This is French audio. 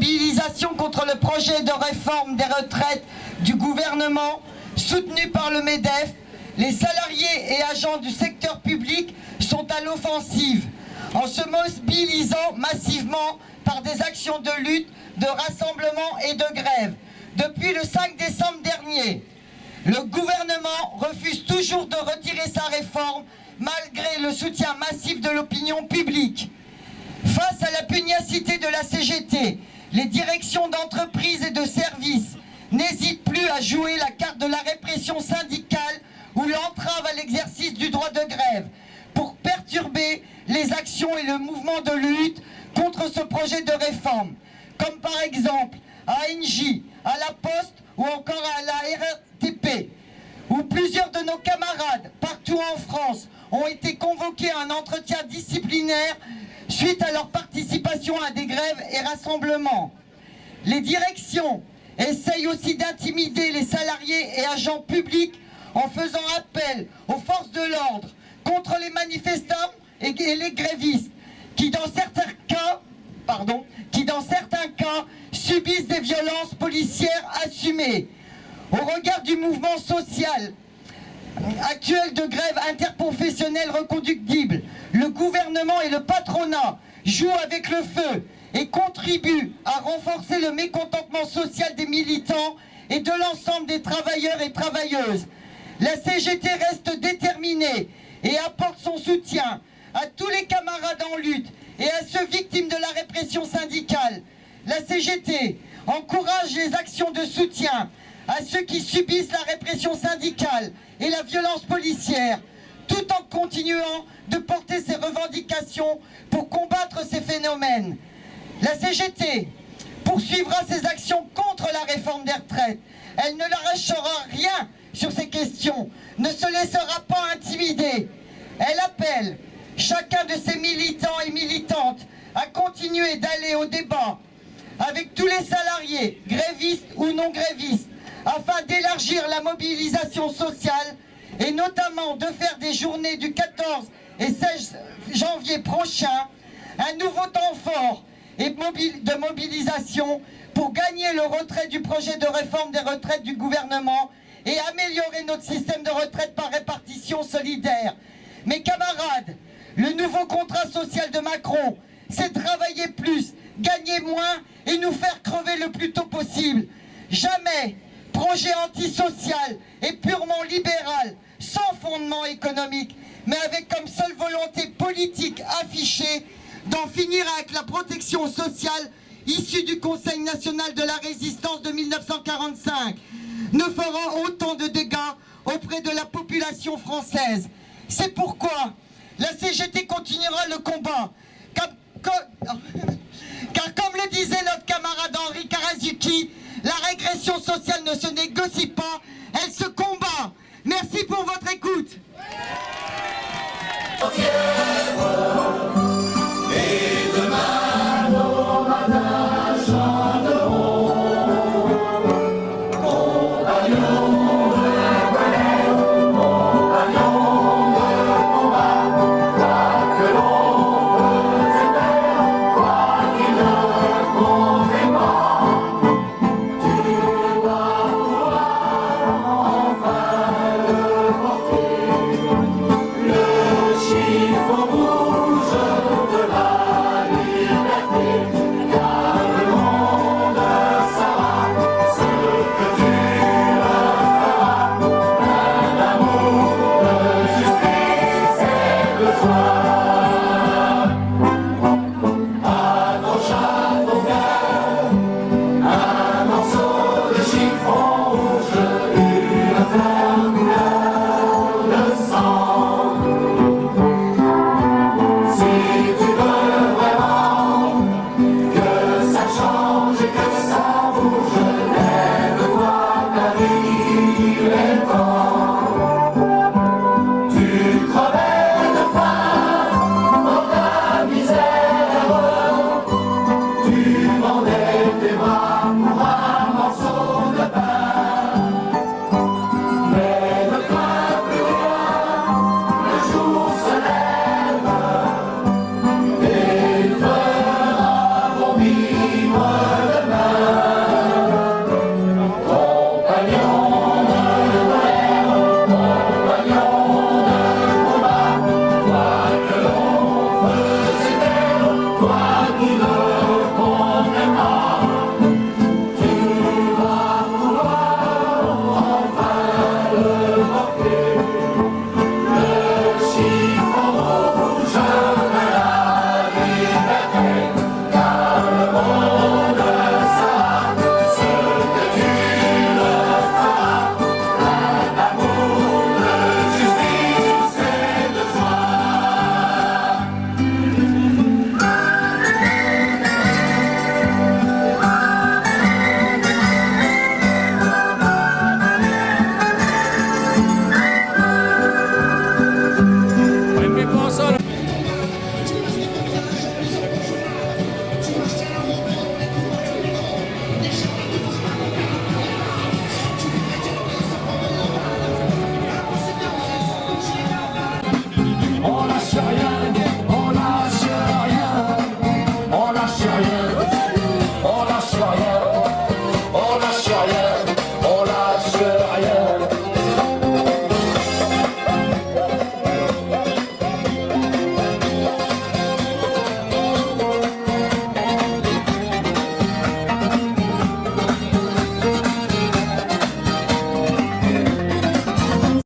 mobilisation contre le projet de réforme des retraites du gouvernement, soutenu par le MEDEF, les salariés et agents du secteur public sont à l'offensive, en se mobilisant massivement par des actions de lutte, de rassemblement et de grève. Depuis le 5 décembre dernier, le gouvernement refuse toujours de retirer sa réforme, malgré le soutien massif de l'opinion publique. Face à la pugnacité de la CGT, les directions d'entreprises et de services n'hésitent plus à jouer la carte de la répression syndicale ou l'entrave à l'exercice du droit de grève pour perturber les actions et le mouvement de lutte contre ce projet de réforme, comme par exemple à Engie, à la Poste ou encore à la RATP, où plusieurs de nos camarades partout en France ont été convoqués à un entretien disciplinaire suite à leur participation à des grèves et rassemblements. Les directions essayent aussi d'intimider les salariés et agents publics en faisant appel aux forces de l'ordre contre les manifestants et les grévistes qui dans certains cas subissent des violences policières assumées. Au regard du mouvement social actuel de grève interprofessionnelle reconductible, le gouvernement et le patronat jouent avec le feu et contribuent à renforcer le mécontentement social des militants et de l'ensemble des travailleurs et travailleuses. La CGT reste déterminée et apporte son soutien à tous les camarades en lutte et à ceux victimes de la répression syndicale. La CGT encourage les actions de soutien à ceux qui subissent la répression syndicale et la violence policière, tout en continuant de porter ses revendications pour combattre ces phénomènes. La CGT poursuivra ses actions contre la réforme des retraites. Elle ne lâchera rien sur ces questions, ne se laissera pas intimider. Elle appelle chacun de ses militants et militantes à continuer d'aller au débat avec tous les salariés, grévistes ou non grévistes, afin d'élargir la mobilisation sociale et notamment de faire des journées du 14 et 16 janvier prochain un nouveau temps fort et de mobilisation pour gagner le retrait du projet de réforme des retraites du gouvernement et améliorer notre système de retraite par répartition solidaire. Mes camarades, le nouveau contrat social de Macron, c'est travailler plus, gagner moins et nous faire crever le plus tôt possible. Jamais projet antisocial et purement libéral, sans fondement économique, mais avec comme seule volonté politique affichée d'en finir avec la protection sociale issue du Conseil national de la résistance de 1945, ne fera autant de dégâts auprès de la population française. C'est pourquoi la CGT continuera le combat, car comme le disait notre camarade Henri Karazuki, la régression sociale ne se négocie pas, elle se